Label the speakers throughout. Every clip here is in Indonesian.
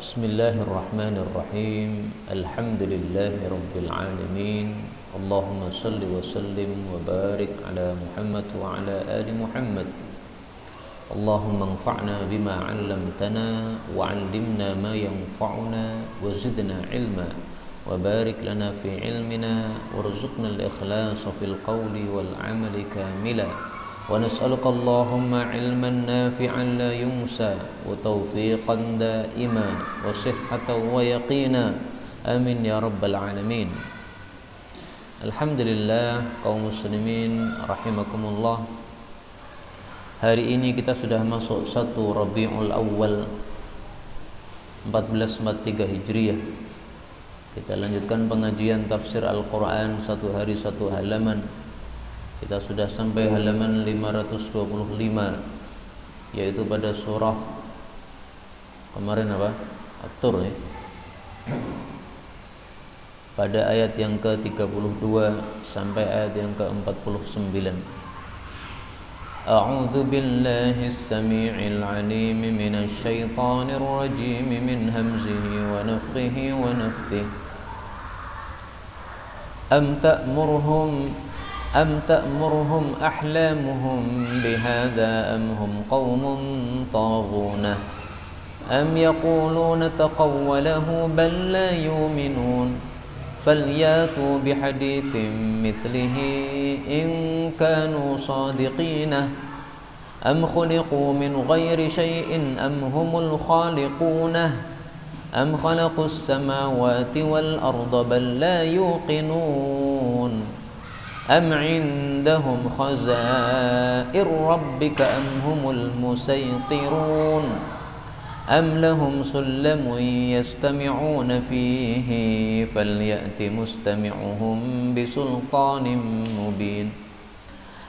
Speaker 1: Bismillahirrahmanirrahim. Alhamdulillahi rabbil alamin. Allahumma salli wa sallim wa barik ala Muhammad wa ala ali Muhammad. Allahumma anfa'na bima 'allamtana wa 'allimna ma yanfa'una wa zidna ilma wa barik lana fi ilmina warzuqna al-ikhlasa fil qawli wal 'amali kamila. ونسألك اللهم علما نافعا لا ينسى وتوفيقا دائما وصحة ويقينا آمين يا رب العالمين. Alhamdulillah kaum muslimin rahimakumullah. Hari ini kita sudah masuk 1 Rabiul Awal 1443 Hijriah. Kita lanjutkan pengajian tafsir Al-Quran 1 hari 1 halaman. Kita sudah sampai halaman 525, yaitu pada surah kemarin apa? At-Tur ya. Pada ayat yang ke-32 sampai ayat yang ke-49. A'udzu billahis samii'il 'aliim minasy syaithaanir rajiim min hamzihi wa nafthihi wa nafthihi. أم تأمرهم أحلامهم بهذا أم هم قوم طاغون أم يقولون تقوله بل لا يؤمنون فلياتوا بحديث مثله إن كانوا صادقين أم خلقوا من غير شيء أم هم الخالقون أم خلقوا السماوات والأرض بل لا يوقنون أم عندهم خزائن ربك أم هم المسيطرون أم لهم سلم يستمعون فيه فليأت مستمعهم بسلطان مبين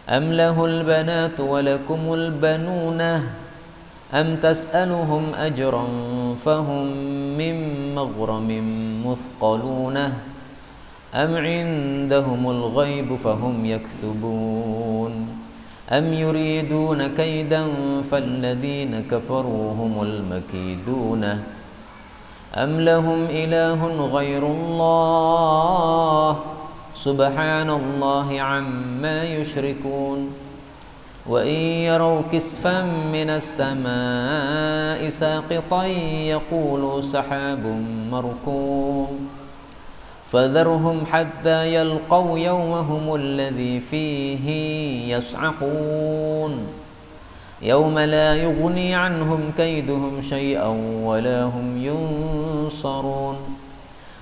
Speaker 1: أم له البنات ولكم البنون أم تسألهم أجرا فهم من مغرم مثقلون أم عندهم الغيب فهم يكتبون أم يريدون كيدا فالذين كفروا هم المكيدون أم لهم إله غير الله سبحان الله عما يشركون وإن يروا كسفا من السماء ساقطا يقولوا سحاب مركوم فذرهم حتى يلقوا يومهم الذي فيه يصعقون يوم لا يغني عنهم كيدهم شيئا ولا هم ينصرون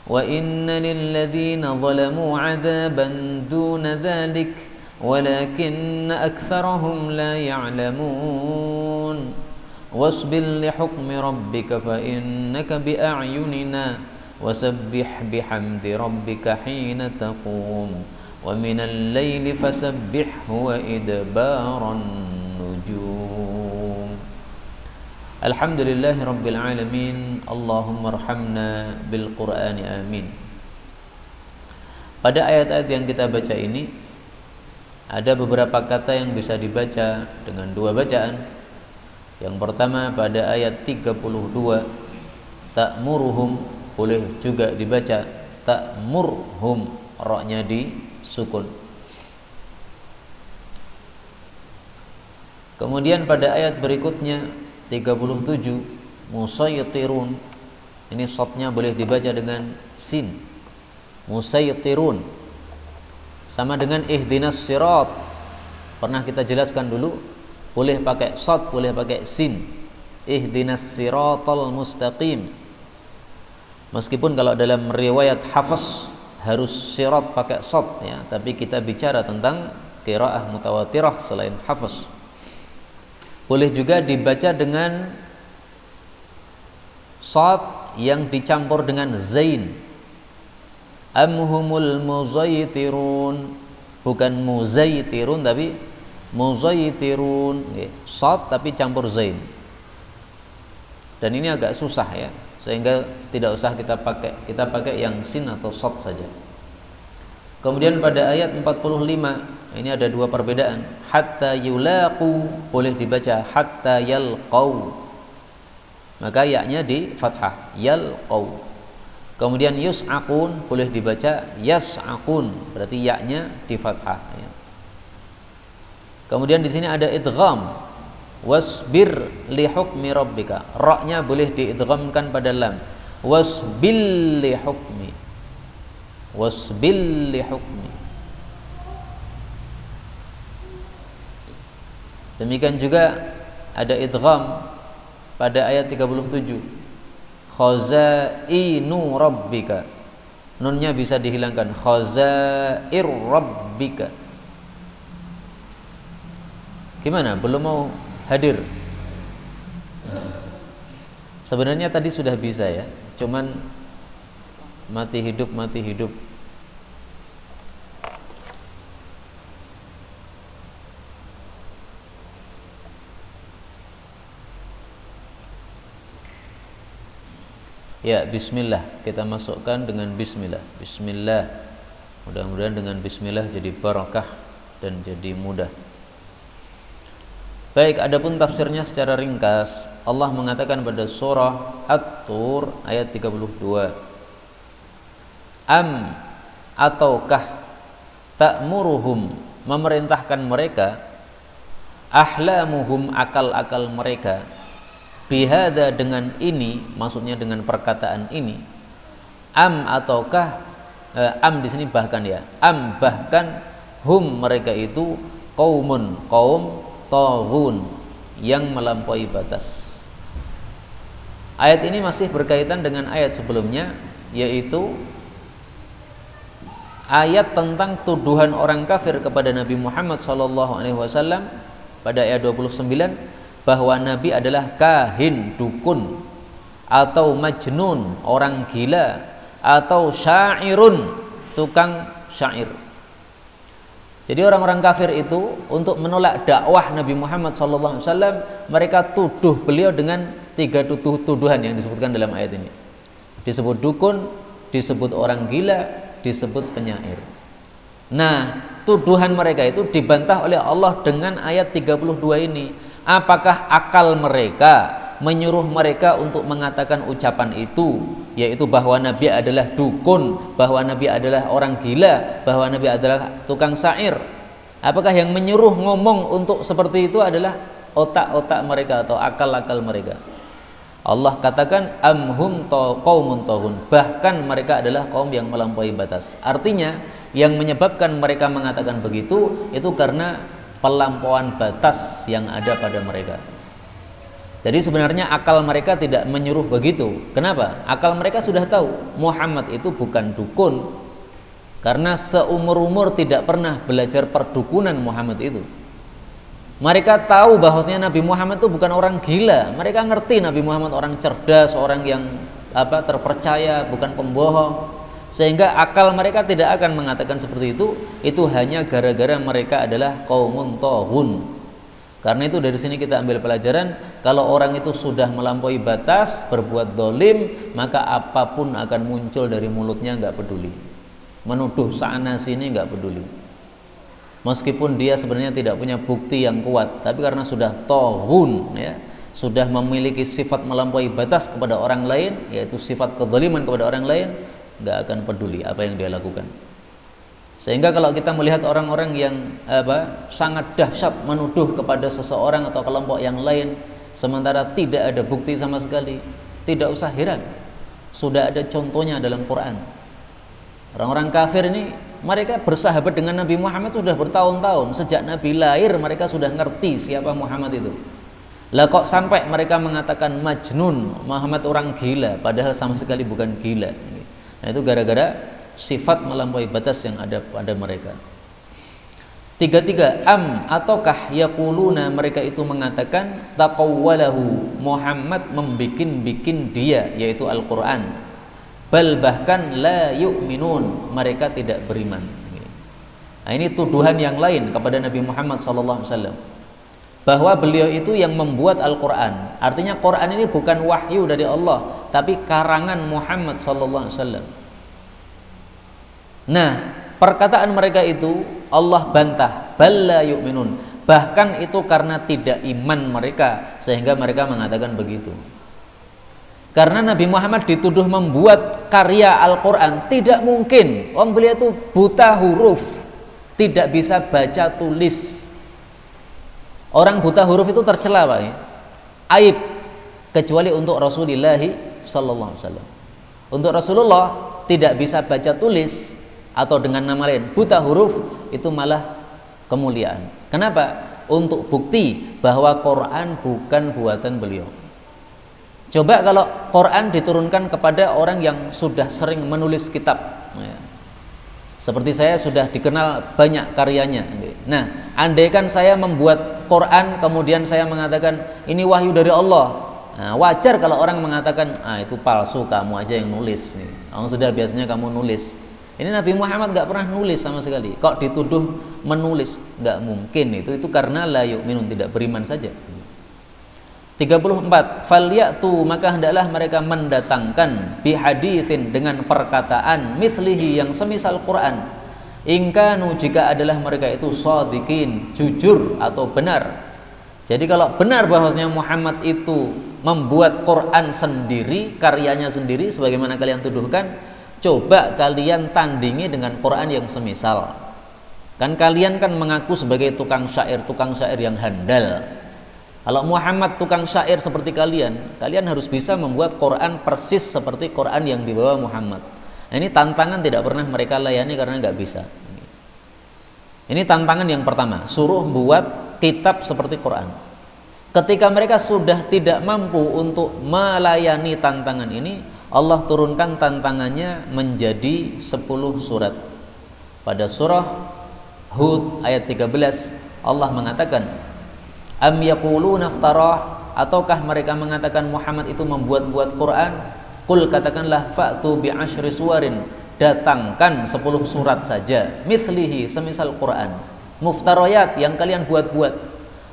Speaker 1: وإن للذين ظلموا عذابا دون ذلك ولكن أكثرهم لا يعلمون واصبر لحكم ربك فإنك بأعيننا وسبح بحمد ربك حين تقوم ومن الليل فسبحه وإدبار النجوم. Alhamdulillahi rabbil alamin. Allahumma arhamna bil Qur'ani amin. Pada ayat-ayat yang kita baca ini ada beberapa kata yang bisa dibaca dengan dua bacaan. Yang pertama pada ayat 32, ta'muruhum, boleh juga dibaca ta'murhum, ra-nya disukun. Kemudian pada ayat berikutnya 37, musaytirun, ini shadnya boleh dibaca dengan sin, musaytirun, sama dengan ihdinas sirat. Pernah kita jelaskan dulu, boleh pakai shad, boleh pakai sin, ihdinas siratal mustaqim. Meskipun kalau dalam riwayat Hafs harus sirat pakai shad ya, tapi kita bicara tentang qiraah mutawatirah selain Hafs. Boleh juga dibaca dengan shad yang dicampur dengan zain. Amhumul muzaytirun, bukan muzaytirun tapi muzaytirun, shad tapi campur zain. Dan ini agak susah ya, sehingga tidak usah kita pakai yang sin atau shad saja. Kemudian pada ayat 45 ini ada dua perbedaan. Hatta yulaqu boleh dibaca hatta yalqau. maka ya-nya di fathah, yalqau. Kemudian yus'aqun boleh dibaca yas'aqun, berarti ya-nya di fathah ya. Kemudian di sini ada idgham, wasbir li hukmi rabbika, ra-nya boleh diidghamkan pada lam, wasbil li hukmi, wasbil li hukmi. Demikian juga ada idgham pada ayat 37, khazainu rabbika, nunnya bisa dihilangkan, khazair rabbika. Gimana? Belum mau hadir? Sebenarnya tadi sudah bisa ya, cuman mati hidup. Ya, bismillah, kita masukkan dengan bismillah. Bismillah. Mudah-mudahan dengan bismillah jadi barakah dan jadi mudah. Baik, adapun tafsirnya secara ringkas, Allah mengatakan pada surah At-Tur ayat 32, am ataukah ta'muruhum, memerintahkan mereka, ahlamuhum, akal-akal mereka, bihada, dengan ini, maksudnya dengan perkataan ini, am ataukah am di sini bahkan ya, am bahkan, hum mereka itu, qaumun kaum, taghun yang melampaui batas. Ayat ini masih berkaitan dengan ayat sebelumnya, yaitu ayat tentang tuduhan orang kafir kepada Nabi Muhammad SAW pada ayat 29, bahwa Nabi adalah kahin, dukun, atau majnun, orang gila, atau syairun, tukang syair. Jadi orang-orang kafir itu untuk menolak dakwah Nabi Muhammad SAW, mereka tuduh beliau dengan 3 tuduhan yang disebutkan dalam ayat ini. Disebut dukun, disebut orang gila, disebut penyair. Nah, tuduhan mereka itu dibantah oleh Allah dengan ayat 32 ini. Apakah akal mereka menyuruh mereka untuk mengatakan ucapan itu, yaitu bahwa Nabi adalah dukun, bahwa Nabi adalah orang gila, bahwa Nabi adalah tukang syair? Apakah yang menyuruh ngomong untuk seperti itu adalah otak-otak mereka atau akal-akal mereka? Allah katakan amhum qaumun taghun, bahkan mereka adalah kaum yang melampaui batas. Artinya yang menyebabkan mereka mengatakan begitu itu karena pelampauan batas yang ada pada mereka. Jadi sebenarnya akal mereka tidak menyuruh begitu. Kenapa? Akal mereka sudah tahu Muhammad itu bukan dukun, karena seumur-umur tidak pernah belajar perdukunan Muhammad itu. Mereka tahu bahwasanya Nabi Muhammad itu bukan orang gila. Mereka ngerti Nabi Muhammad orang cerdas, orang yang terpercaya, bukan pembohong. Sehingga akal mereka tidak akan mengatakan seperti itu. Itu hanya gara-gara mereka adalah qaumun taghun. Karena itu dari sini kita ambil pelajaran, kalau orang itu sudah melampaui batas, berbuat dolim, maka apapun akan muncul dari mulutnya, nggak peduli. Menuduh sana sini nggak peduli. Meskipun dia sebenarnya tidak punya bukti yang kuat, tapi karena sudah tohun, ya, sudah memiliki sifat melampaui batas kepada orang lain, yaitu sifat kezaliman kepada orang lain, nggak akan peduli apa yang dia lakukan. Sehingga kalau kita melihat orang-orang yang sangat dahsyat menuduh kepada seseorang atau kelompok yang lain, sementara tidak ada bukti sama sekali, tidak usah heran, sudah ada contohnya dalam Quran. Orang-orang kafir ini, mereka bersahabat dengan Nabi Muhammad sudah bertahun-tahun. Sejak Nabi lahir mereka sudah ngerti siapa Muhammad itu. Lah kok sampai mereka mengatakan majnun, Muhammad orang gila, padahal sama sekali bukan gila. Nah itu gara-gara sifat melampaui batas yang ada pada mereka. 33, am ataukah yaquluna, mereka itu mengatakan taqawwalahu, Muhammad membikin-bikin dia, yaitu Al-Quran. Bal bahkan la yu'minun, mereka tidak beriman. Nah, ini tuduhan yang lain kepada Nabi Muhammad SAW, bahwa beliau itu yang membuat Al-Quran. Artinya Quran ini bukan wahyu dari Allah, tapi karangan Muhammad SAW. Nah, perkataan mereka itu Allah bantah, balla yu'minun, bahkan itu karena tidak iman mereka sehingga mereka mengatakan begitu. Karena Nabi Muhammad dituduh membuat karya Al-Quran, tidak mungkin. Wong beliau itu buta huruf, tidak bisa baca tulis. Orang buta huruf itu tercela, Pak, ya? Aib, kecuali untuk Rasulullah sallallahu alaihi wasallam. Untuk Rasulullah tidak bisa baca tulis, atau dengan nama lain buta huruf, itu malah kemuliaan. Kenapa? Untuk bukti bahwa Quran bukan buatan beliau. Coba kalau Quran diturunkan kepada orang yang sudah sering menulis kitab, ya. Seperti saya sudah dikenal banyak karyanya. Nah, andaikan saya membuat Quran kemudian saya mengatakan ini wahyu dari Allah, nah, wajar kalau orang mengatakan itu palsu, kamu aja yang nulis. Kamu sudah biasanya kamu nulis. Ini Nabi Muhammad nggak pernah nulis sama sekali. Kok dituduh menulis? Nggak mungkin itu karena la yu'minun, tidak beriman saja. 34, falyatu, maka hendaklah mereka mendatangkan bihaditsin, dengan perkataan mithlihi, yang semisal Quran, ingkanu, jika adalah mereka itu shadiqin, jujur atau benar. Jadi kalau benar bahwasanya Muhammad itu membuat Quran sendiri, karyanya sendiri sebagaimana kalian tuduhkan, coba kalian tandingi dengan Quran yang semisal. Kan kalian kan mengaku sebagai tukang syair yang handal. Kalau Muhammad tukang syair seperti kalian harus bisa membuat Quran persis seperti Quran yang dibawa Muhammad. Nah, ini tantangan tidak pernah mereka layani karena nggak bisa. Ini tantangan yang pertama, suruh buat kitab seperti Quran. Ketika mereka sudah tidak mampu untuk melayani tantangan ini, Allah turunkan tantangannya menjadi 10 surat. Pada surah Hud ayat 13 Allah mengatakan, am yaquluna iftarah, ataukah mereka mengatakan Muhammad itu membuat-buat Quran? Qul, katakanlah, fa'tu bi asyri suwarin, datangkan 10 surat saja, mithlihi, semisal Quran, muftarayat, yang kalian buat-buat,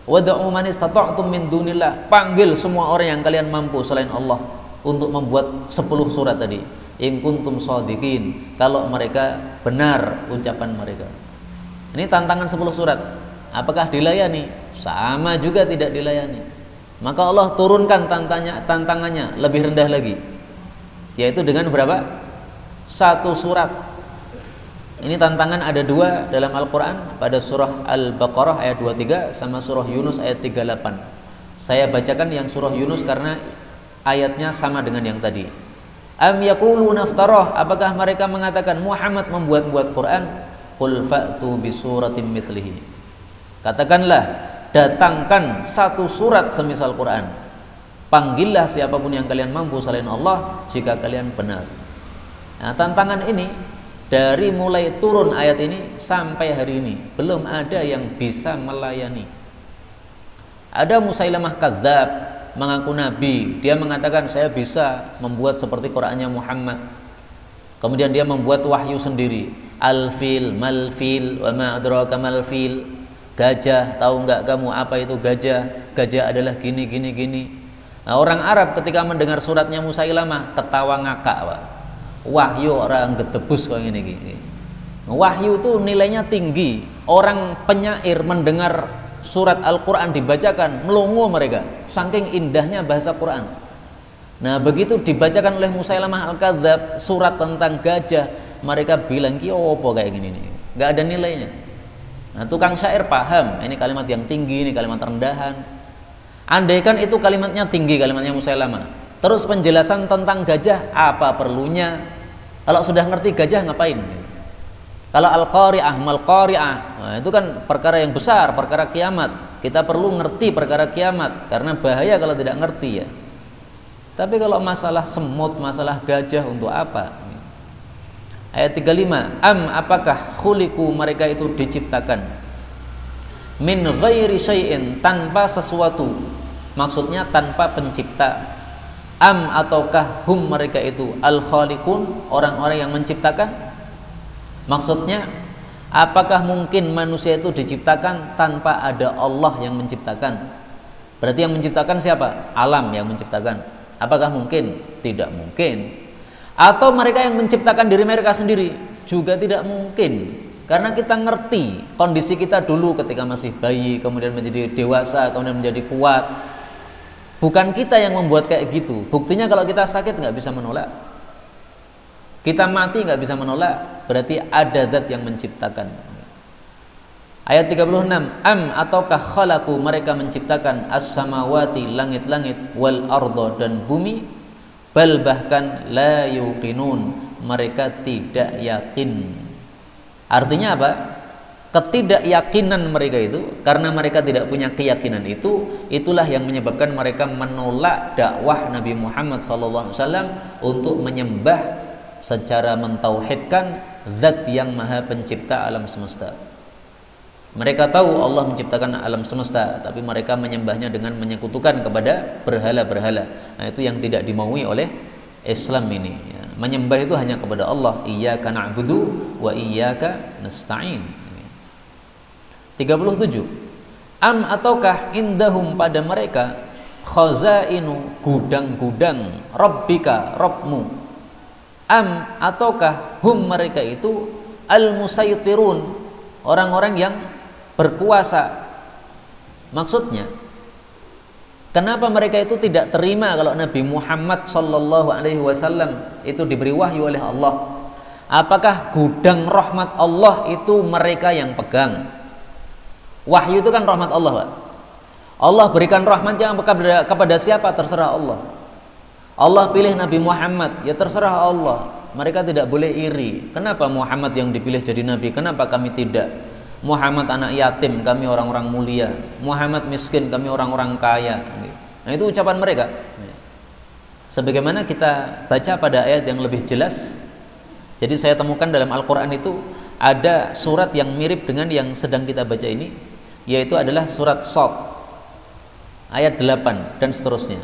Speaker 1: wad'u man istata'tum min dunillah, panggil semua orang yang kalian mampu selain Allah untuk membuat 10 surat tadi, in kuntum shadiqin, kalau mereka benar ucapan mereka. Ini tantangan 10 surat. Apakah dilayani? Sama juga tidak dilayani. Maka Allah turunkan tantangannya lebih rendah lagi, yaitu dengan berapa? 1 surat. Ini tantangan ada 2 dalam Al-Quran, pada surah Al-Baqarah ayat 23 sama surah Yunus ayat 38. Saya bacakan yang surah Yunus karena ayatnya sama dengan yang tadi. Am yaquluna iftarah, apakah mereka mengatakan Muhammad membuat-buat Quran? Qul fa'tu bi suratin mithlihi, katakanlah, datangkan 1 surat semisal Quran, panggillah siapapun yang kalian mampu selain Allah jika kalian benar. Nah, tantangan ini dari mulai turun ayat ini sampai hari ini belum ada yang bisa melayani. Ada Musailamah Kadzdzab, mengaku nabi, dia mengatakan saya bisa membuat seperti Qurannya Muhammad. Kemudian dia membuat wahyu sendiri, al-fil, mal-fil, wa ma adraka mal-fil, gajah, tahu nggak kamu apa itu gajah? Gajah adalah gini gini gini. Nah, orang Arab ketika mendengar suratnya Musailamah ketawa ngakak, Pak. Wahyu orang gedebus kok gini gini. Wahyu itu nilainya tinggi. Orang penyair mendengar surat Al-Quran dibacakan melongo mereka, saking indahnya bahasa Quran. Nah, begitu dibacakan oleh Musailamah Al-Kadzdzab surat tentang gajah, mereka bilang ki opo kayak gini nih, nggak ada nilainya. Nah, tukang syair paham ini kalimat yang tinggi, ini kalimat rendahan. Andaikan itu kalimatnya tinggi, kalimatnya Musailamah, terus penjelasan tentang gajah, apa perlunya? Kalau sudah ngerti gajah ngapain? Kalau al-qari'ah, mal-qari'ah, nah, itu kan perkara yang besar, perkara kiamat. Kita perlu ngerti perkara kiamat, karena bahaya kalau tidak ngerti, ya. Tapi kalau masalah semut, masalah gajah, untuk apa? Ayat 35, apakah khuliqu, mereka itu diciptakan, min ghairi syai'in, tanpa sesuatu, maksudnya tanpa pencipta. Ataukah hum, mereka itu al-khaliqun, orang-orang yang menciptakan. Maksudnya, apakah mungkin manusia itu diciptakan tanpa ada Allah yang menciptakan? Berarti yang menciptakan siapa? Alam yang menciptakan. Apakah mungkin? Tidak mungkin. Atau mereka yang menciptakan diri mereka sendiri? Juga tidak mungkin. Karena kita ngerti kondisi kita dulu ketika masih bayi, kemudian menjadi dewasa, kemudian menjadi kuat. Bukan kita yang membuat kayak gitu. Buktinya kalau kita sakit nggak bisa menolak, kita mati nggak bisa menolak, berarti ada zat yang menciptakan. Ayat 36, am ataukah khalaqu, mereka menciptakan as-samawati, langit-langit, wal ardo, dan bumi, bal bahkan la yuqinun, mereka tidak yakin. Artinya apa? Ketidakyakinan mereka itu, karena mereka tidak punya keyakinan itu, itulah yang menyebabkan mereka menolak dakwah Nabi Muhammad SAW untuk menyembah secara mentauhidkan zat yang maha pencipta alam semesta. Mereka tahu Allah menciptakan alam semesta, tapi mereka menyembahnya dengan menyekutukan kepada berhala-berhala. Nah, itu yang tidak dimaui oleh Islam ini. Menyembah itu hanya kepada Allah. Iyyaka na'budu wa iyyaka nasta'in. 37. Am ataukah indahum, pada mereka, khazainu, gudang-gudang, rabbika, Rabbmu. Am ataukah hum, mereka itu, al-musaytirun, orang-orang yang berkuasa. Maksudnya, kenapa mereka itu tidak terima kalau Nabi Muhammad SAW itu diberi wahyu oleh Allah? Apakah gudang rahmat Allah itu mereka yang pegang? Wahyu itu kan rahmat Allah, Pak. Allah berikan rahmat yang kepada siapa terserah Allah. Allah pilih Nabi Muhammad, ya terserah Allah. Mereka tidak boleh iri. Kenapa Muhammad yang dipilih jadi nabi, kenapa kami tidak? Muhammad anak yatim, kami orang-orang mulia. Muhammad miskin, kami orang-orang kaya. Nah, itu ucapan mereka. Sebagaimana kita baca pada ayat yang lebih jelas. Jadi saya temukan dalam Al-Quran itu ada surat yang mirip dengan yang sedang kita baca ini, yaitu adalah surat Shad ayat 8 dan seterusnya.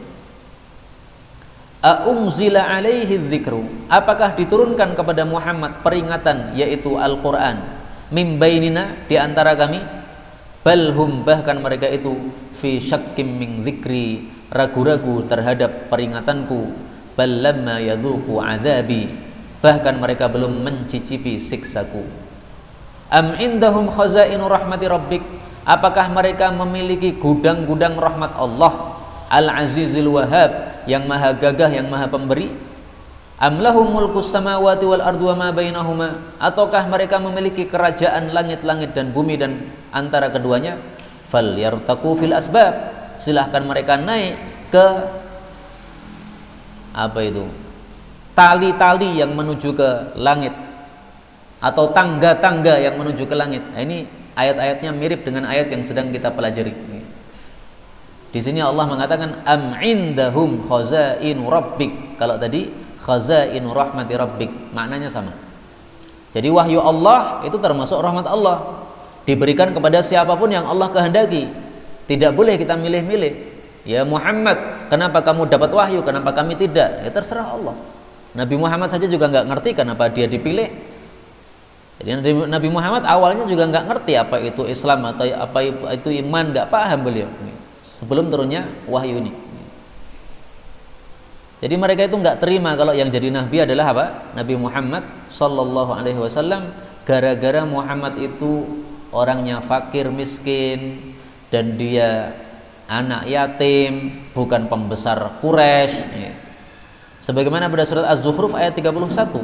Speaker 1: A'unzila alaihi dzikru, apakah diturunkan kepada Muhammad peringatan, yaitu Al-Quran, mim bainina, di antara kami, balhum, bahkan mereka itu, fi syakkim min dzikri, ragu-ragu terhadap peringatanku, bal lamma yadhuqu adzabi, bahkan mereka belum mencicipi siksaku. Am indahum khazainu rahmati rabbik, apakah mereka memiliki gudang-gudang rahmat Allah, Al-Azizil Wahhab, yang maha gagah, yang maha pemberi? Am lahum mulkus samawati wal ardu wa ma bainahuma, ataukah mereka memiliki kerajaan langit-langit dan bumi dan antara keduanya? Fal yartaqu fil asbab, silahkan mereka naik ke apa itu, tali-tali yang menuju ke langit, atau tangga-tangga yang menuju ke langit. Nah, ini ayat-ayatnya mirip dengan ayat yang sedang kita pelajari. Di sini Allah mengatakan am indahum khazainu rabbik. Kalau tadi khazainu rahmati rabbik, maknanya sama. Jadi wahyu Allah itu termasuk rahmat Allah, diberikan kepada siapapun yang Allah kehendaki. Tidak boleh kita milih-milih. Ya Muhammad, kenapa kamu dapat wahyu, kenapa kami tidak? Ya terserah Allah. Nabi Muhammad saja juga nggak ngerti kenapa dia dipilih. Jadi Nabi Muhammad awalnya juga nggak ngerti apa itu Islam atau apa itu iman, nggak paham beliau sebelum turunnya wahyu ini. Jadi mereka itu nggak terima kalau yang jadi nabi adalah apa? Nabi Muhammad Sallallahu Alaihi Wasallam, gara-gara Muhammad itu orangnya fakir miskin dan dia anak yatim, bukan pembesar Quraisy. Sebagaimana pada surat Az-Zukhruf ayat 31.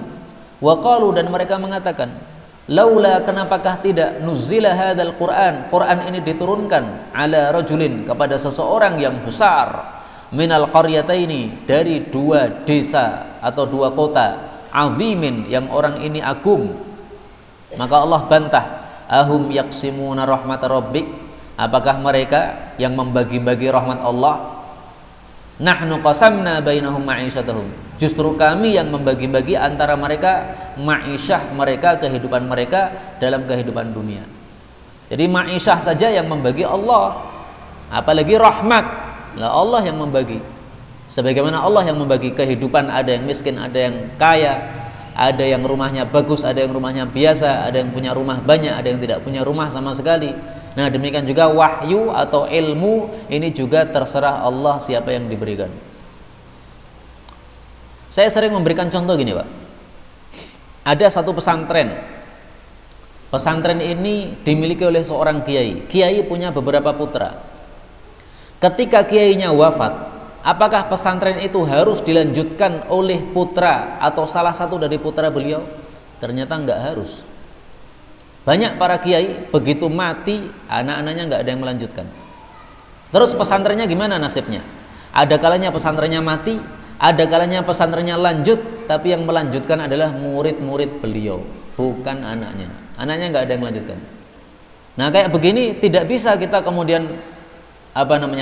Speaker 1: Wa qalu, dan mereka mengatakan, laula, kenapakah tidak, nuzila hadzal Quran, Quran ini diturunkan, ala rajulin, kepada seseorang yang besar, minal qaryataini, dari dua desa atau dua kota, azimin, yang orang ini agung. Maka Allah bantah, ahum yaqsimuna rahmat rabbik, apakah mereka yang membagi-bagi rahmat Allah? Nahnu qasamna bainahum ma'isyatahum, justru kami yang membagi-bagi antara mereka ma'isyah mereka, kehidupan mereka dalam kehidupan dunia. Jadi ma'isyah saja yang membagi Allah, apalagi rahmat. Lah Allah yang membagi. Sebagaimana Allah yang membagi kehidupan, ada yang miskin, ada yang kaya, ada yang rumahnya bagus, ada yang rumahnya biasa, ada yang punya rumah banyak, ada yang tidak punya rumah sama sekali. Nah, demikian juga wahyu atau ilmu ini juga terserah Allah siapa yang diberikan. Saya sering memberikan contoh gini, Pak. Ada satu pesantren. Pesantren ini dimiliki oleh seorang kiai. Kiai punya beberapa putra. Ketika kiainya wafat, apakah pesantren itu harus dilanjutkan oleh putra atau salah satu dari putra beliau? Ternyata enggak harus. Banyak para kiai begitu mati anak-anaknya enggak ada yang melanjutkan. Terus pesantrennya gimana nasibnya? Ada kalanya pesantrennya mati, ada kalanya pesantrennya lanjut, tapi yang melanjutkan adalah murid-murid beliau, bukan anaknya. Anaknya enggak ada yang melanjutkan. Nah, kayak begini tidak bisa kita kemudian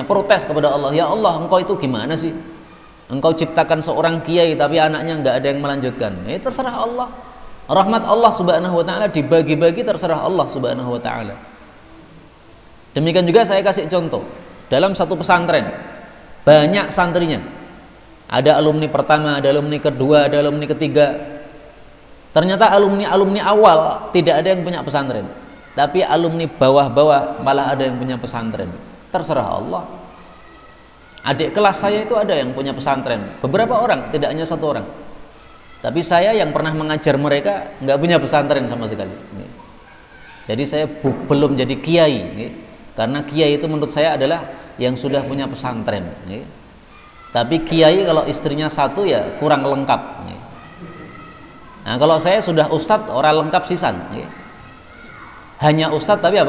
Speaker 1: protes kepada Allah. Ya Allah, engkau itu gimana sih? Engkau ciptakan seorang kiai tapi anaknya enggak ada yang melanjutkan. Terserah Allah. Rahmat Allah Subhanahu wa taala dibagi-bagi, terserah Allah Subhanahu wa taala. Demikian juga saya kasih contoh. Dalam satu pesantren banyak santrinya. Ada alumni pertama, ada alumni kedua, ada alumni ketiga. Ternyata alumni awal tidak ada yang punya pesantren. Tapi alumni bawah-bawah malah ada yang punya pesantren. Terserah Allah. Adik kelas saya itu ada yang punya pesantren. Beberapa orang, tidak hanya satu orang. Tapi saya yang pernah mengajar mereka nggak punya pesantren sama sekali. Jadi saya belum jadi kiai, karena kiai itu menurut saya adalah yang sudah punya pesantren. Tapi kiai kalau istrinya satu ya kurang lengkap. Nah, kalau saya sudah ustadz orang lengkap sisan. Hanya ustadz tapi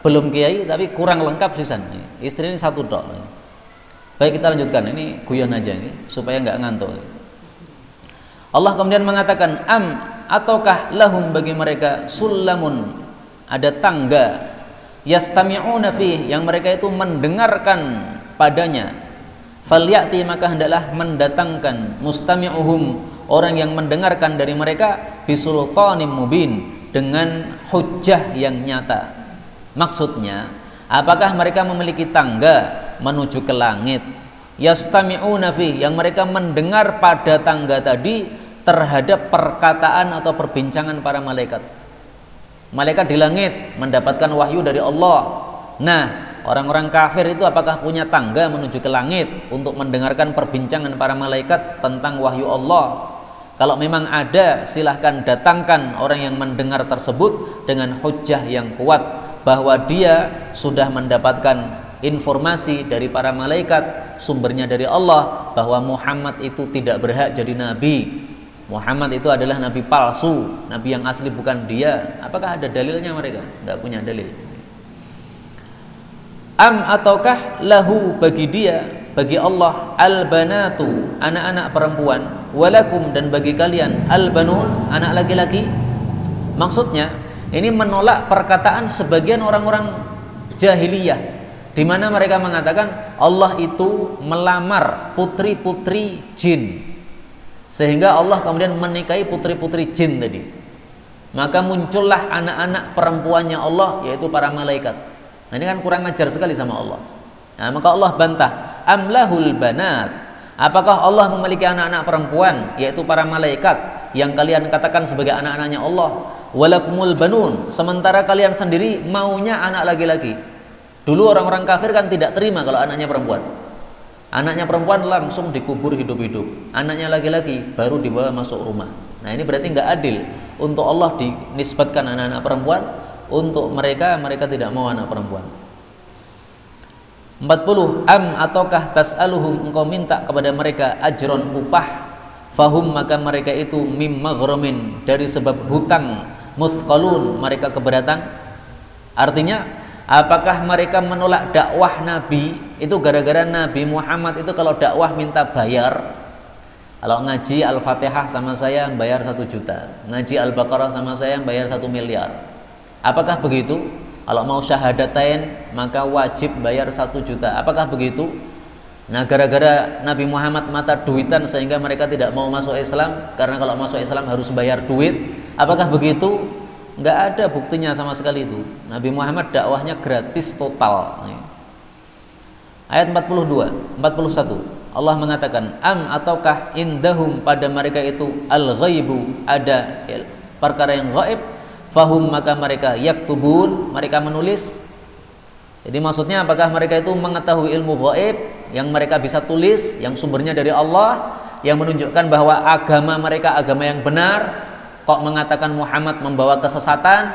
Speaker 1: belum kiai tapi kurang lengkap sisan. Istrinya satu dok. Baik, kita lanjutkan. Ini guyon aja supaya nggak ngantuk. Allah kemudian mengatakan ataukah lahum bagi mereka sulamun, ada tangga, yastami'una fih, yang mereka itu mendengarkan padanya, falyati, maka hendaklah mendatangkan mustami'uhum, orang yang mendengarkan dari mereka, bisultanim mubin, dengan hujjah yang nyata. Maksudnya, apakah mereka memiliki tangga menuju ke langit, yastami'una fih, yang mereka mendengar pada tangga tadi terhadap perkataan atau perbincangan para malaikat. Malaikat di langit mendapatkan wahyu dari Allah. Nah, orang-orang kafir itu apakah punya tangga menuju ke langit untuk mendengarkan perbincangan para malaikat tentang wahyu Allah? Kalau memang ada, silahkan datangkan orang yang mendengar tersebut dengan hujjah yang kuat bahwa dia sudah mendapatkan informasi dari para malaikat, sumbernya dari Allah, bahwa Muhammad itu tidak berhak jadi nabi. Muhammad itu adalah nabi palsu, nabi yang asli bukan dia. Apakah ada dalilnya mereka? Enggak punya dalil. Ataukah lahu, bagi dia, bagi Allah, albanatu, anak-anak perempuan, walakum, dan bagi kalian albanun, anak laki-laki. Maksudnya ini menolak perkataan sebagian orang-orang jahiliyah, di mana mereka mengatakan Allah itu melamar putri-putri jin, sehingga Allah kemudian menikahi putri-putri jin tadi. Maka muncullah anak-anak perempuannya Allah, yaitu para malaikat. Nah, ini kan kurang ajar sekali sama Allah. Nah, maka Allah bantah, amlahul banat, apakah Allah memiliki anak-anak perempuan, yaitu para malaikat yang kalian katakan sebagai anak-anaknya Allah, walakumul banun, sementara kalian sendiri maunya anak laki-laki. Dulu orang-orang kafir kan tidak terima kalau anaknya perempuan. Anaknya perempuan langsung dikubur hidup-hidup, anaknya laki-laki baru dibawa masuk rumah. Nah, ini berarti nggak adil. Untuk Allah dinisbatkan anak-anak perempuan, untuk mereka tidak mau anak perempuan. 40. Ataukah tas'aluhum, engkau minta kepada mereka ajron, upah, fahum, maka mereka itu mim maghramin, dari sebab hutang, muthqalun, mereka keberatan. Artinya, apakah mereka menolak dakwah Nabi itu gara-gara Nabi Muhammad itu kalau dakwah minta bayar? Kalau ngaji Al-Fatihah sama saya bayar 1 juta, ngaji Al-Baqarah sama saya bayar 1 miliar. Apakah begitu? Kalau mau syahadatain maka wajib bayar 1 juta. Apakah begitu? Nah, gara-gara Nabi Muhammad mata duitan sehingga mereka tidak mau masuk Islam, karena kalau masuk Islam harus bayar duit. Apakah begitu? Nggak ada buktinya sama sekali itu. Nabi Muhammad dakwahnya gratis total. Ayat 41 Allah mengatakan, ataukah indahum, pada mereka itu al-ghaibu, ada perkara yang gaib, fahum, maka mereka yaktubun, mereka menulis. Jadi maksudnya apakah mereka itu mengetahui ilmu gaib yang mereka bisa tulis, yang sumbernya dari Allah, yang menunjukkan bahwa agama mereka agama yang benar, kok mengatakan Muhammad membawa kesesatan?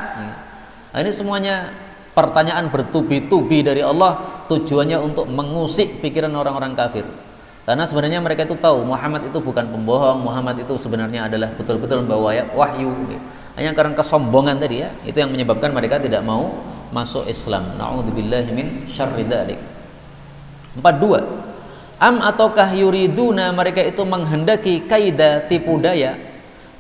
Speaker 1: Nah, ini semuanya pertanyaan bertubi-tubi dari Allah, tujuannya untuk mengusik pikiran orang-orang kafir. Karena sebenarnya mereka itu tahu Muhammad itu bukan pembohong, Muhammad itu sebenarnya adalah betul-betul membawa wahyu. Hanya karena kesombongan tadi ya, itu yang menyebabkan mereka tidak mau masuk Islam. Na'udzubillahi min syarri dzalik. 42. Am ataukah yuriduna, mereka itu menghendaki kaida, tipu daya.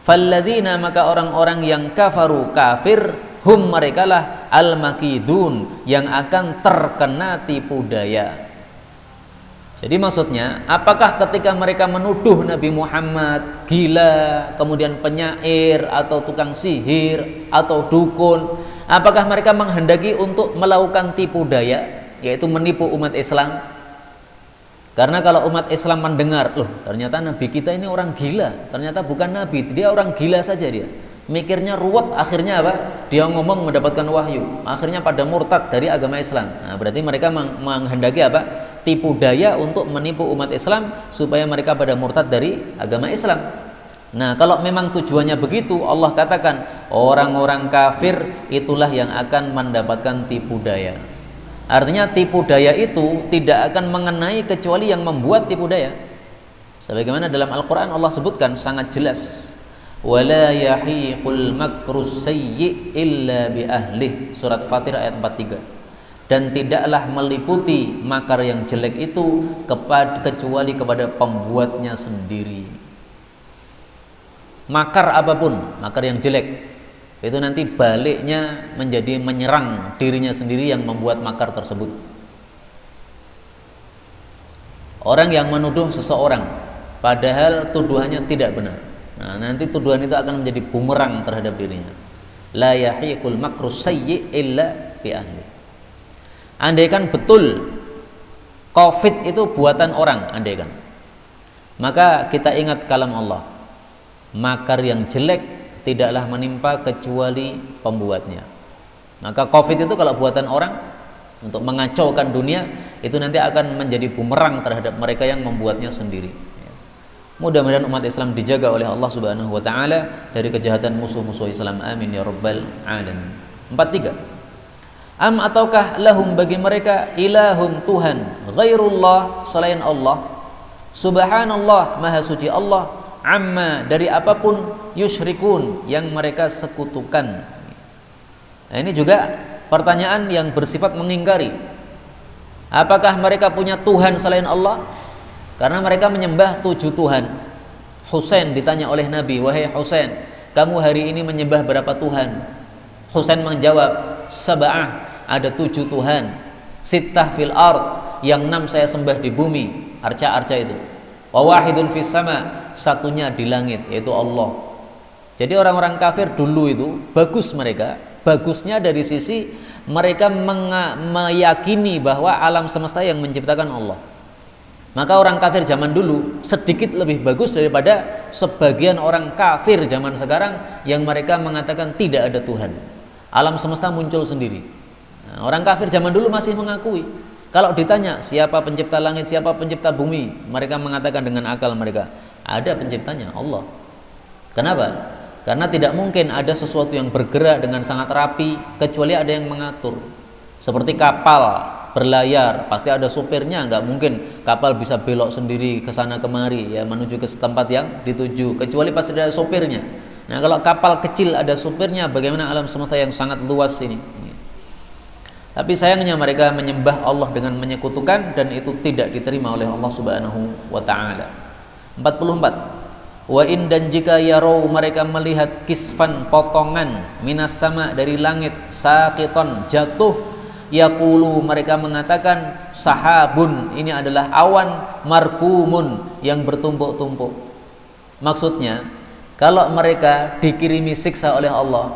Speaker 1: Falladzina, maka orang-orang yang kafaru, kafir, hum merekalah al-makidun, yang akan terkena tipu daya. Jadi maksudnya, apakah ketika mereka menuduh Nabi Muhammad gila, kemudian penyair atau tukang sihir atau dukun, apakah mereka menghendaki untuk melakukan tipu daya, yaitu menipu umat Islam? Karena kalau umat Islam mendengar, loh ternyata Nabi kita ini orang gila, ternyata bukan Nabi, dia orang gila saja dia. Mikirnya ruwet, akhirnya apa? Dia ngomong mendapatkan wahyu, akhirnya pada murtad dari agama Islam. Nah, berarti mereka menghendaki apa? Tipu daya untuk menipu umat Islam supaya mereka pada murtad dari agama Islam. Nah, kalau memang tujuannya begitu, Allah katakan orang-orang kafir itulah yang akan mendapatkan tipu daya. Artinya tipu daya itu tidak akan mengenai kecuali yang membuat tipu daya. Sebagaimana dalam Al-Quran Allah sebutkan sangat jelas, wala yahiqul makrus sayyi illa bi ahlih, surat Fatir ayat 43. Dan tidaklah meliputi makar yang jelek itu kecuali kepada pembuatnya sendiri. Makar apapun, makar yang jelek itu nanti baliknya menjadi menyerang dirinya sendiri yang membuat makar tersebut. Orang yang menuduh seseorang padahal tuduhannya tidak benar, nah nanti tuduhan itu akan menjadi bumerang terhadap dirinya. La yahiqul makrus sayyi illa bi ahli. Andaikan betul Covid itu buatan orang, andaikan, maka kita ingat kalam Allah, makar yang jelek tidaklah menimpa kecuali pembuatnya. Maka Covid itu kalau buatan orang untuk mengacaukan dunia, itu nanti akan menjadi bumerang terhadap mereka yang membuatnya sendiri. Mudah-mudahan umat Islam dijaga oleh Allah Subhanahu wa taala dari kejahatan musuh-musuh Islam. Amin ya rabbal alamin. 43. Am ataukah lahum, bagi mereka, ilahun, Tuhan, ghairullah, selain Allah, subhanallah, maha suci Allah, amma, dari apapun, yusyrikun, yang mereka sekutukan. Nah, ini juga pertanyaan yang bersifat mengingkari. Apakah mereka punya Tuhan selain Allah? Karena mereka menyembah 7 Tuhan. Husain ditanya oleh Nabi, wahai Husain, kamu hari ini menyembah berapa Tuhan? Husain menjawab, sab'ah, ada 7 Tuhan. Sittah fil ard, yang 6 saya sembah di bumi, arca-arca itu. Wa wahidun fis sama, satunya di langit, yaitu Allah. Jadi orang-orang kafir dulu itu bagus mereka, bagusnya dari sisi mereka meyakini bahwa alam semesta yang menciptakan Allah. Maka orang kafir zaman dulu sedikit lebih bagus daripada sebagian orang kafir zaman sekarang yang mereka mengatakan tidak ada Tuhan. Alam semesta muncul sendiri. Nah, orang kafir zaman dulu masih mengakui. Kalau ditanya siapa pencipta langit, siapa pencipta bumi, mereka mengatakan dengan akal mereka, ada penciptanya, Allah. Kenapa? Karena tidak mungkin ada sesuatu yang bergerak dengan sangat rapi kecuali ada yang mengatur. Seperti kapal berlayar, pasti ada supirnya, nggak mungkin kapal bisa belok sendiri ke sana kemari ya menuju ke tempat yang dituju, kecuali pasti ada supirnya. Nah, kalau kapal kecil ada supirnya, bagaimana alam semesta yang sangat luas ini? Tapi sayangnya mereka menyembah Allah dengan menyekutukan, dan itu tidak diterima oleh Allah Subhanahu wa taala. 44. Wa in, dan jika yarau, mereka melihat kisfan, potongan, minas sama, dari langit, saqiton, jatuh, yaqulu, mereka mengatakan, sahabun, ini adalah awan, markumun, yang bertumpuk-tumpuk. Maksudnya, kalau mereka dikirimi siksa oleh Allah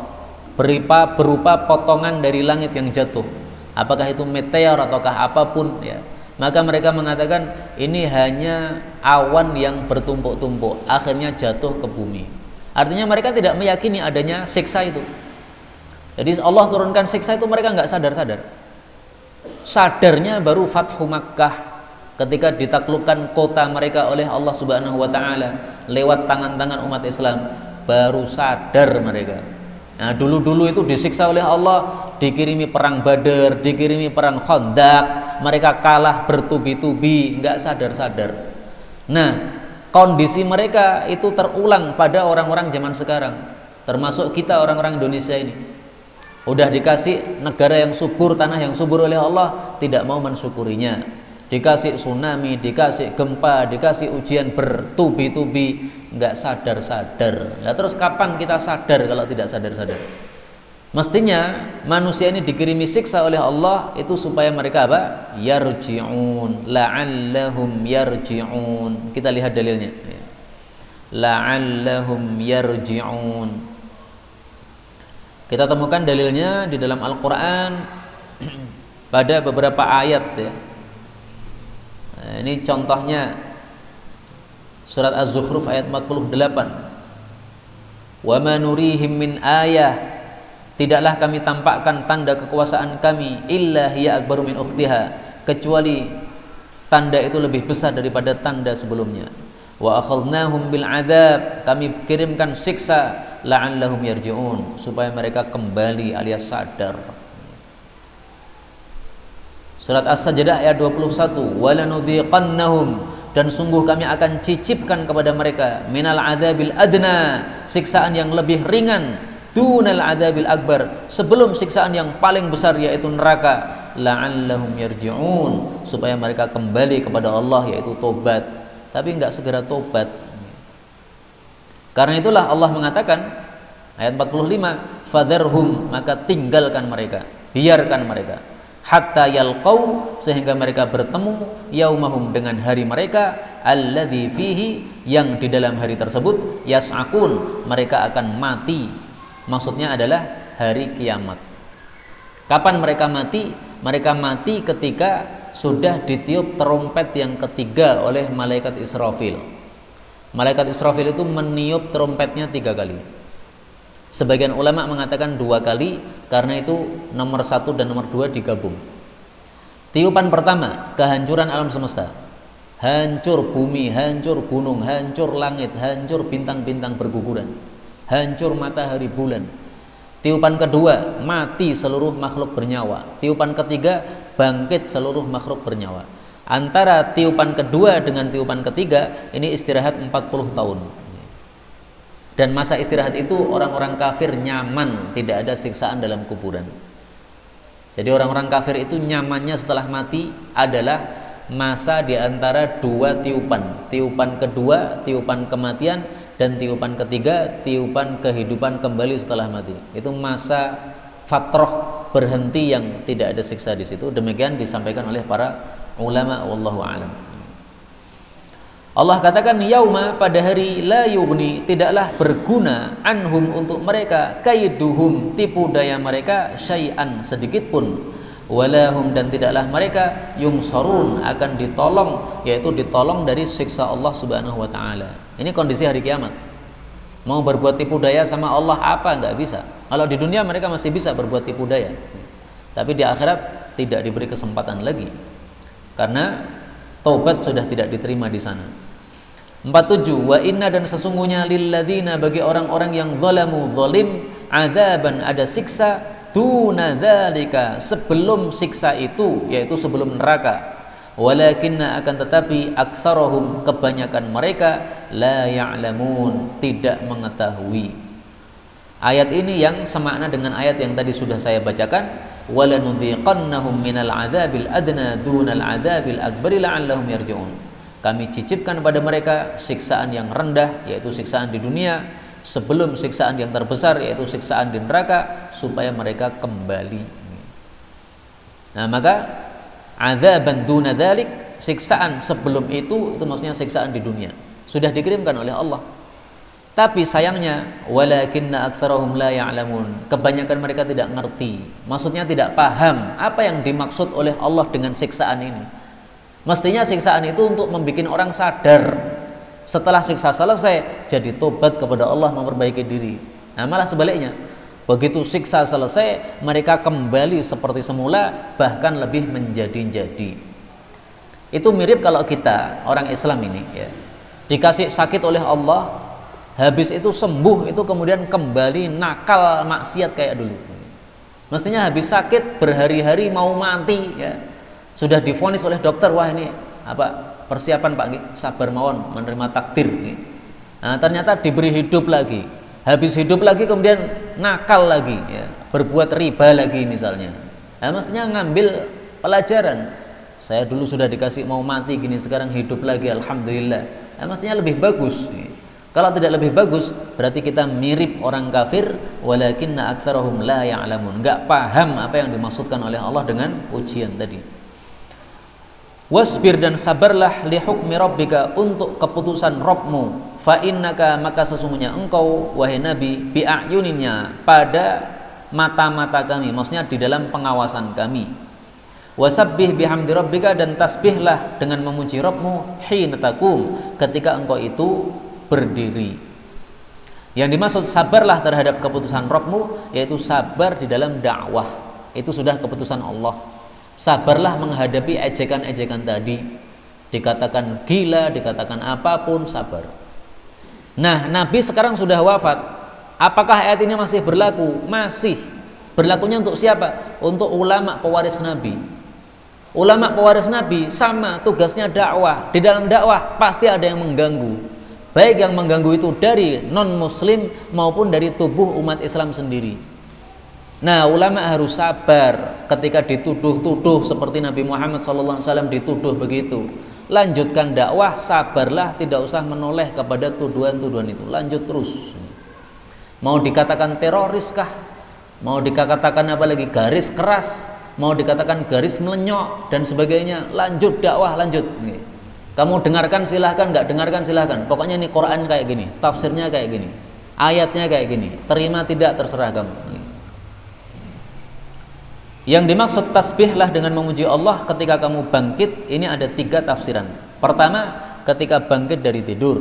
Speaker 1: berupa potongan dari langit yang jatuh, apakah itu meteor ataukah apapun ya, maka mereka mengatakan ini hanya awan yang bertumpuk-tumpuk, akhirnya jatuh ke bumi. Artinya mereka tidak meyakini adanya siksa itu. Jadi Allah turunkan siksa itu mereka nggak sadar-sadar. Sadarnya baru Fathu Makkah, ketika ditaklukkan kota mereka oleh Allah Subhanahu wa taala lewat tangan-tangan umat Islam, baru sadar mereka. Nah, dulu-dulu itu disiksa oleh Allah, dikirimi perang Badar, dikirimi perang Khandaq, mereka kalah bertubi-tubi, nggak sadar-sadar. Nah, kondisi mereka itu terulang pada orang-orang zaman sekarang, termasuk kita orang-orang Indonesia ini. Udah dikasih negara yang subur, tanah yang subur oleh Allah, tidak mau mensyukurinya. Dikasih tsunami, dikasih gempa, dikasih ujian bertubi-tubi, nggak sadar-sadar. Nah, terus kapan kita sadar kalau tidak sadar-sadar? Mestinya manusia ini dikirimi siksa oleh Allah itu supaya mereka apa? Yarji'un, la'allahum yarji'un. Kita lihat dalilnya. La'allahum yarji'un. Kita temukan dalilnya di dalam Al-Quran pada beberapa ayat ya. Nah, ini contohnya surat Az-Zukhruf ayat 48. Wa ma nurihim min ayah, tidaklah kami tampakkan tanda kekuasaan kami illa hiya akbaru min ukhtiha, kecuali tanda itu lebih besar daripada tanda sebelumnya. Wa akhadnahum bil adzab, kami kirimkan siksa la'allahum yarji'un, supaya mereka kembali alias sadar. Surat As-Sajdah ayat 21, walanudhiqannahum, dan sungguh kami akan cicipkan kepada mereka minal adzabil adna, siksaan yang lebih ringan, dunal adzabil akbar, sebelum siksaan yang paling besar yaitu neraka, la'allahum yarji'un, supaya mereka kembali kepada Allah yaitu tobat. Tapi enggak segera tobat. Karena itulah Allah mengatakan ayat 45, fadharhum, maka tinggalkan mereka, biarkan mereka, hatta yalqau, sehingga mereka bertemu yaumahum, dengan hari mereka, alladzi fihi, yang di dalam hari tersebut yas'akun, mereka akan mati. Maksudnya adalah hari kiamat. Kapan mereka mati? Mereka mati ketika sudah ditiup terompet yang ketiga oleh malaikat Israfil. Malaikat Israfil itu meniup terompetnya 3 kali. Sebagian ulama mengatakan 2 kali, karena itu nomor 1 dan nomor 2 digabung. Tiupan pertama, kehancuran alam semesta, hancur bumi, hancur gunung, hancur langit, hancur bintang-bintang berguguran, hancur matahari bulan. Tiupan kedua, mati seluruh makhluk bernyawa. Tiupan ketiga, bangkit seluruh makhluk bernyawa. Antara tiupan kedua dengan tiupan ketiga ini istirahat 40 tahun. Dan masa istirahat itu orang-orang kafir nyaman, tidak ada siksaan dalam kuburan. Jadi orang-orang kafir itu nyamannya setelah mati adalah masa di antara 2 tiupan. Tiupan kedua, tiupan kematian, dan tiupan ketiga, tiupan kehidupan kembali setelah mati. Itu masa fatroh, berhenti, yang tidak ada siksa di situ. Demikian disampaikan oleh para ulama, wallahu a'lam. Allah katakan yauma, pada hari, la yughni, tidaklah berguna, anhum, untuk mereka, kaiduhum, tipu daya mereka, syai'an, sedikit pun, walahum, dan tidaklah mereka, yungsarun, akan ditolong, yaitu ditolong dari siksa Allah Subhanahu wa taala. Ini kondisi hari kiamat. Mau berbuat tipu daya sama Allah apa? Enggak bisa. Kalau di dunia mereka masih bisa berbuat tipu daya, tapi di akhirat tidak diberi kesempatan lagi, karena taubat sudah tidak diterima di sana. 47, wa inna, dan sesungguhnya, lilladzina, bagi orang-orang yang zalamu, zalim, azaban, ada siksa, duna dzalika, sebelum siksa itu, yaitu sebelum neraka. Walakinna, akan tetapi, aktsarahum, kebanyakan mereka, la ya'lamun, tidak mengetahui. Ayat ini yang semakna dengan ayat yang tadi sudah saya bacakan, walanudhiqannahum minal adzabil adna dunal adzabil akbari la'allahum yarji'un. Kami cicipkan pada mereka siksaan yang rendah, yaitu siksaan di dunia, sebelum siksaan yang terbesar, yaitu siksaan di neraka, supaya mereka kembali. Nah, maka adzaban duna dzalik, siksaan sebelum itu maksudnya siksaan di dunia, sudah dikirimkan oleh Allah. Tapi sayangnya, walakinna aktsarahum la ya'lamun, kebanyakan mereka tidak ngerti, maksudnya tidak paham apa yang dimaksud oleh Allah dengan siksaan ini. Mestinya siksaan itu untuk membuat orang sadar, setelah siksa selesai jadi tobat kepada Allah, memperbaiki diri. Nah, malah sebaliknya, begitu siksa selesai mereka kembali seperti semula, bahkan lebih menjadi-jadi. Itu mirip kalau kita orang Islam ini ya, dikasih sakit oleh Allah, habis itu sembuh, itu kemudian kembali nakal maksiat kayak dulu. Mestinya habis sakit berhari-hari mau mati ya, sudah divonis oleh dokter, wah ini apa, persiapan Pak, sabar mawon menerima takdir. Nah, ternyata diberi hidup lagi, habis hidup lagi kemudian nakal lagi, ya, berbuat riba lagi misalnya. Nah, mestinya ngambil pelajaran. Saya dulu sudah dikasih mau mati gini, sekarang hidup lagi, alhamdulillah. Nah, mestinya lebih bagus. Kalau tidak lebih bagus, berarti kita mirip orang kafir, walakinna aktsarahum la ya'lamun. Enggak paham apa yang dimaksudkan oleh Allah dengan ujian tadi. Wasbir, dan sabarlah li hukmi rabbika, untuk keputusan Rabbmu. Fa innaka, maka sesungguhnya engkau wahai Nabi, bi a'yunina, pada mata-mata kami, maksudnya di dalam pengawasan kami. Wasabbih bihamdi rabbika, dan tasbihlah dengan memuji Rabbmu, hina taqum, ketika engkau itu berdiri. Yang dimaksud sabarlah terhadap keputusan Rabbmu, yaitu sabar di dalam dakwah. Itu sudah keputusan Allah. Sabarlah menghadapi ejekan-ejekan tadi, dikatakan gila, dikatakan apapun, sabar. Nah, Nabi sekarang sudah wafat. Apakah ayat ini masih berlaku? Masih. Berlakunya untuk siapa? Untuk ulama pewaris Nabi. Ulama pewaris Nabi sama tugasnya dakwah. Di dalam dakwah pasti ada yang mengganggu. Baik yang mengganggu itu dari non-muslim maupun dari tubuh umat Islam sendiri. Nah, ulama harus sabar ketika dituduh-tuduh seperti Nabi Muhammad SAW dituduh begitu. Lanjutkan dakwah, sabarlah, tidak usah menoleh kepada tuduhan-tuduhan itu. Lanjut terus. Mau dikatakan teroris kah? Mau dikatakan apa lagi, garis keras? Mau dikatakan garis melenyok dan sebagainya? Lanjut dakwah, lanjut. Kamu dengarkan silahkan, nggak dengarkan silahkan. Pokoknya ini Quran kayak gini, tafsirnya kayak gini, ayatnya kayak gini. Terima tidak terserah kamu. Yang dimaksud tasbihlah dengan memuji Allah ketika kamu bangkit, ini ada 3 tafsiran. Pertama, ketika bangkit dari tidur.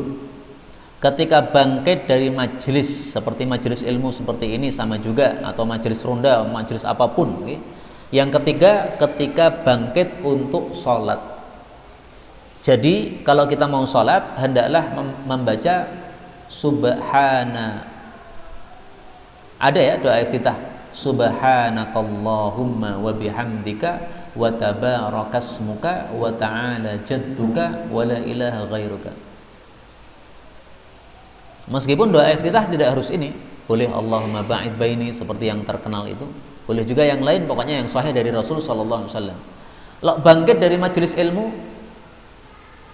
Speaker 1: Ketika bangkit dari majelis, seperti majelis ilmu seperti ini sama juga, atau majelis ronda, majelis apapun. Yang ketiga, ketika bangkit untuk sholat. Jadi kalau kita mau sholat, hendaklah membaca subhana. Ada ya doa iftitah, subhanakallahumma wa bihamdika wa tabarakasmuka wa ta'ala jadduka wa la ilaha ghairuka. Meskipun doa iftitah tidak harus ini, boleh Allahumma ba'id baini seperti yang terkenal itu, boleh juga yang lain, pokoknya yang sahih dari Rasul sallallahu alaihi wasallam. Kalau bangkit dari majelis ilmu,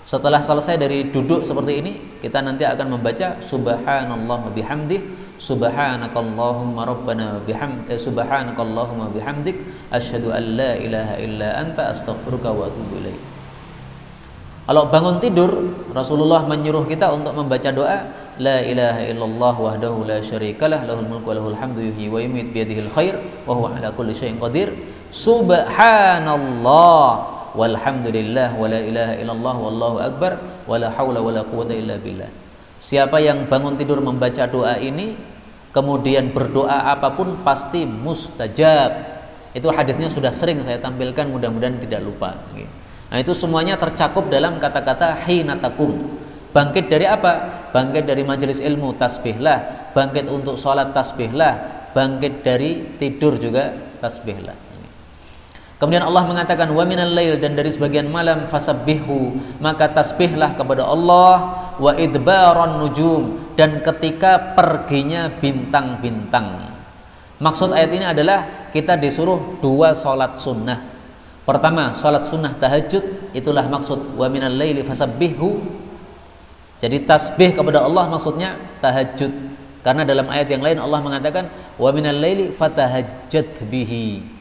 Speaker 1: setelah selesai dari duduk seperti ini, kita nanti akan membaca subhanallah wa bihamdih, subhanakallahumma rabbana subhanakallahumma bihamdik, asyhadu an la ilaha illa anta, astaghfiruka wa atubu ilaik. Kalau bangun tidur, Rasulullah menyuruh kita untuk membaca doa la ilaha illallah wahdahu la syarikalah, lahul mulku wa lahul hamdu, yuhyi wa yumiit biyadihil khair wa huwa ala kulli syai'in qadir, subhanallah walhamdulillah wa la ilaha illallah wallahu akbar wa la haula wa la quwwata illa billah. Siapa yang bangun tidur membaca doa ini kemudian berdoa apapun pasti mustajab. Itu hadisnya sudah sering saya tampilkan, mudah-mudahan tidak lupa. Nah, itu semuanya tercakup dalam kata-kata hina taqum. Bangkit dari apa? Bangkit dari majelis ilmu, tasbihlah. Bangkit untuk sholat, tasbihlah. Bangkit dari tidur juga, tasbihlah. Kemudian Allah mengatakan wa minal lail, dan dari sebagian malam, fasabbihu, maka tasbihlah kepada Allah, wa idbaron nujum, dan ketika perginya bintang-bintang. Maksud ayat ini adalah kita disuruh 2 sholat sunnah. Pertama, sholat sunnah tahajud, itulah maksud wa minal laili fasabbihu. Jadi tasbih kepada Allah maksudnya tahajud. Karena dalam ayat yang lain Allah mengatakan wa minal laili fatahajjat bihi.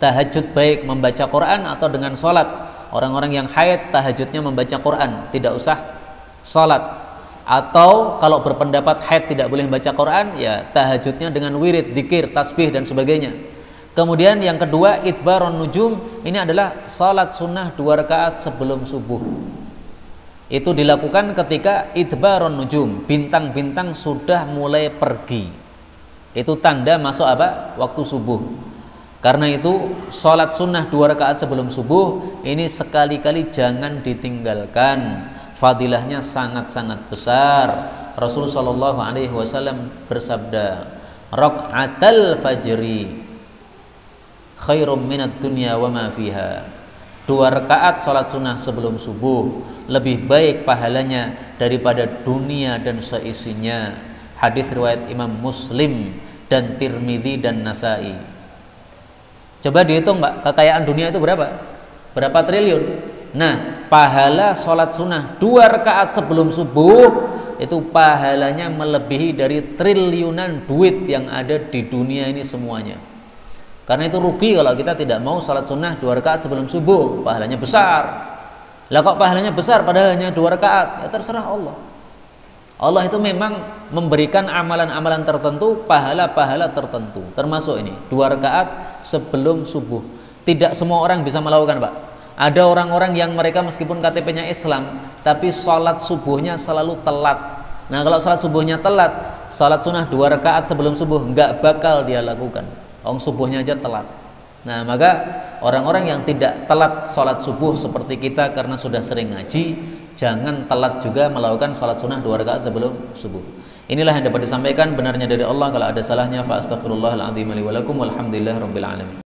Speaker 1: Tahajud baik membaca Quran atau dengan sholat. Orang-orang yang haid tahajudnya membaca Quran, tidak usah sholat. Atau kalau berpendapat haid tidak boleh membaca Quran, ya tahajudnya dengan wirid, dzikir, tasbih dan sebagainya. Kemudian yang kedua, idbaron nujum, ini adalah sholat sunnah 2 rakaat sebelum subuh. Itu dilakukan ketika idbaron nujum, bintang-bintang sudah mulai pergi. Itu tanda masuk apa? Waktu subuh. Karena itu sholat sunnah 2 rakaat sebelum subuh ini sekali-kali jangan ditinggalkan. Fadilahnya sangat-sangat besar. Rasulullah Shallallahu Alaihi Wasallam bersabda, "Rakaatal fajri khairum minad dunya wa ma fiha." 2 rakaat sholat sunnah sebelum subuh lebih baik pahalanya daripada dunia dan seisinya. Hadis riwayat Imam Muslim dan Tirmidzi dan Nasai. Coba dihitung Mbak, kekayaan dunia itu berapa? Berapa triliun? Nah, pahala sholat sunnah 2 rakaat sebelum subuh itu pahalanya melebihi dari triliunan duit yang ada di dunia ini semuanya. Karena itu rugi kalau kita tidak mau sholat sunnah 2 rakaat sebelum subuh, pahalanya besar. Lah kok pahalanya besar padahal hanya 2 rakaat? Ya terserah Allah. Allah itu memang memberikan amalan-amalan tertentu, pahala-pahala tertentu. Termasuk ini 2 rakaat sebelum subuh. Tidak semua orang bisa melakukan, Pak. Ada orang-orang yang mereka meskipun KTP-nya Islam, tapi sholat subuhnya selalu telat. Nah kalau sholat subuhnya telat, sholat sunnah 2 rakaat sebelum subuh nggak bakal dia lakukan. Subuhnya aja telat. Nah maka orang-orang yang tidak telat sholat subuh seperti kita karena sudah sering ngaji, jangan telat juga melakukan sholat sunnah 2 rakaat sebelum subuh. Inilah yang dapat disampaikan, benarnya dari Allah. Kalau ada salahnya fa astaghfirullahaladzim li wa lakum walhamdulillahirabbil alamin.